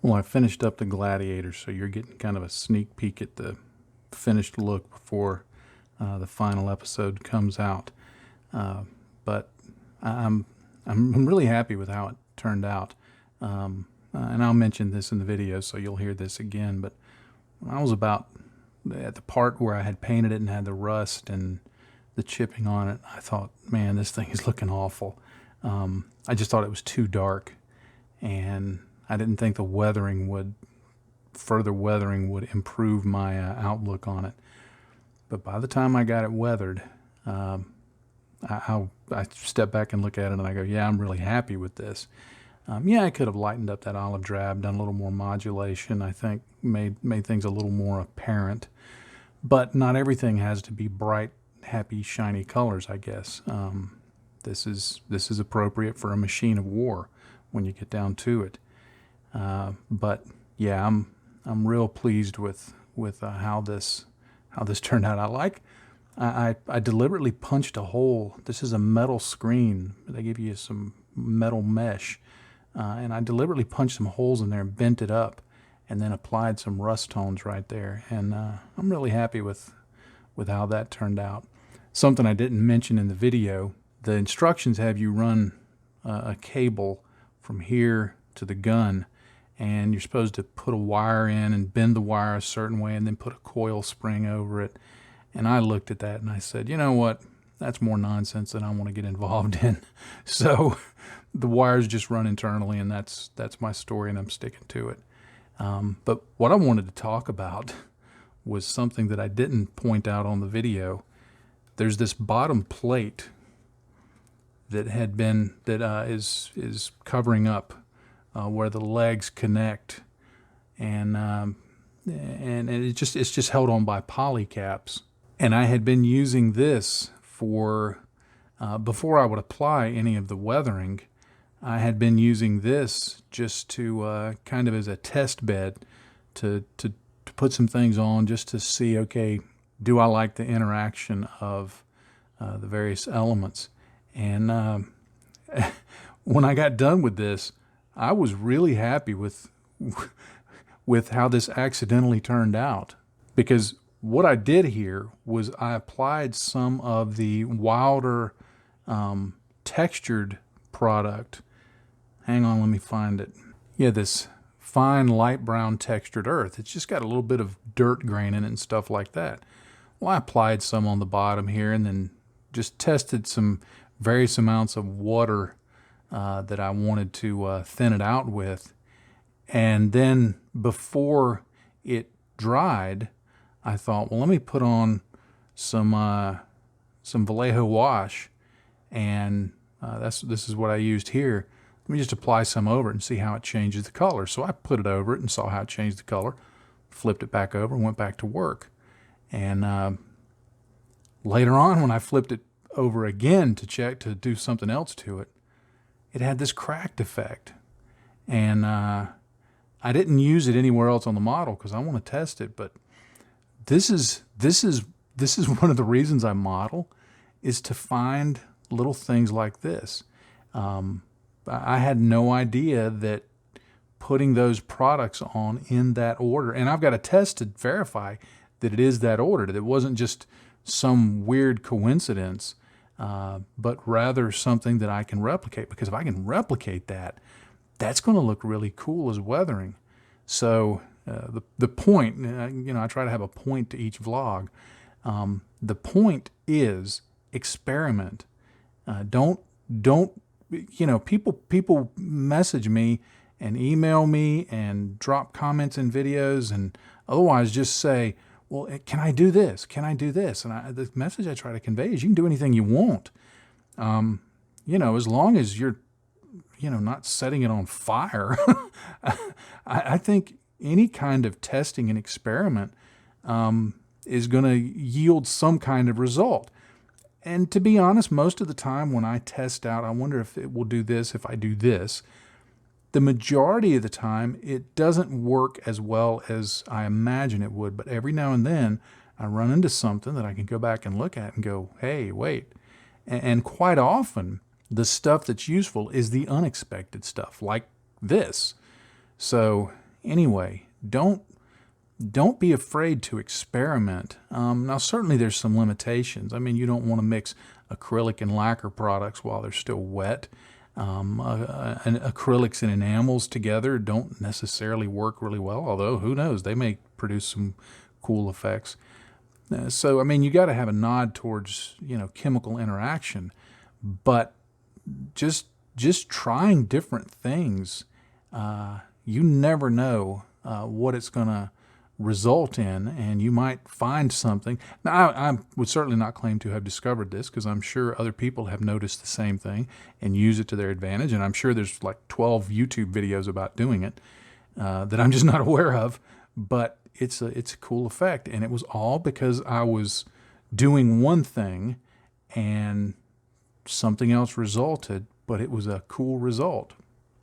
Well, I finished up the Gladiator, so you're getting kind of a sneak peek at the finished look before the final episode comes out. But I'm I'm really happy with how it turned out. And I'll mention this in the video, so you'll hear this again. But when I was about at the part where I had painted it and had the rust and the chipping on it, I thought, man, this thing is looking awful. I just thought it was too dark, and I didn't think the further weathering would improve my outlook on it. But by the time I got it weathered, I step back and look at it and I go, yeah, I'm really happy with this. Yeah, I could have lightened up that olive drab, done a little more modulation, I think made things a little more apparent. But not everything has to be bright, happy, shiny colors, I guess. This is appropriate for a machine of war when you get down to it. But yeah, I'm real pleased with how this turned out. I deliberately punched a hole. This is a metal screen. They give you some metal mesh, and I deliberately punched some holes in there and bent it up, and then applied some rust tones right there. And I'm really happy with how that turned out. Something I didn't mention in the video: the instructions have you run a cable from here to the gun, and you're supposed to put a wire in and bend the wire a certain way and then put a coil spring over it. And I looked at that and I said, you know what, that's more nonsense than I want to get involved in. So the wires just run internally, and that's my story, and I'm sticking to it. But what I wanted to talk about was something that I didn't point out on the video. There's this bottom plate that is covering up where the legs connect, and it's just held on by poly caps. And I had been using this for before I would apply any of the weathering. I had been using this just to kind of as a test bed to put some things on, just to see, okay, do I like the interaction of the various elements? And when I got done with this, I was really happy with how this accidentally turned out, because what I did here was I applied some of the wilder textured product. Hang on, let me find it. Yeah, this fine light brown textured earth. It's just got a little bit of dirt grain in it and stuff like that. Well, I applied some on the bottom here, and then just tested some various amounts of water that I wanted to thin it out with. And then before it dried, I thought, well, let me put on some Vallejo wash, and this is what I used here. Let me just apply some over it and see how it changes the color. So I put it over it and saw how it changed the color, flipped it back over, and went back to work. And later on, when I flipped it over again to check to do something else to it, it had this cracked effect. And I didn't use it anywhere else on the model because I want to test it, but this is one of the reasons I model, is to find little things like this. I had no idea that putting those products on in that order, and I've got a test to verify that it is that order, that it wasn't just some weird coincidence, but rather something that I can replicate. Because if I can replicate that, that's going to look really cool as weathering. So the point, I try to have a point to each vlog. The point is experiment. Don't people message me and email me and drop comments in videos, and otherwise just say, well, can I do this? Can I do this? And the message I try to convey is you can do anything you want. As long as you're, not setting it on fire. I think any kind of testing and experiment is going to yield some kind of result. And to be honest, most of the time when I test out, I wonder if it will do this if I do this. The majority of the time, it doesn't work as well as I imagine it would. But every now and then, I run into something that I can go back and look at and go, hey, wait. And quite often, the stuff that's useful is the unexpected stuff, like this. So, Anyway, don't be afraid to experiment. Now, certainly there's some limitations. I mean, you don't want to mix acrylic and lacquer products while they're still wet. And acrylics and enamels together don't necessarily work really well, although who knows, they may produce some cool effects. So, I mean, you got to have a nod towards, chemical interaction, but just trying different things, you never know what it's going to result in, and you might find something. Now, I would certainly not claim to have discovered this, because I'm sure other people have noticed the same thing and use it to their advantage, and I'm sure there's like 12 YouTube videos about doing it that I'm just not aware of, but it's a cool effect, and it was all because I was doing one thing and something else resulted, but it was a cool result.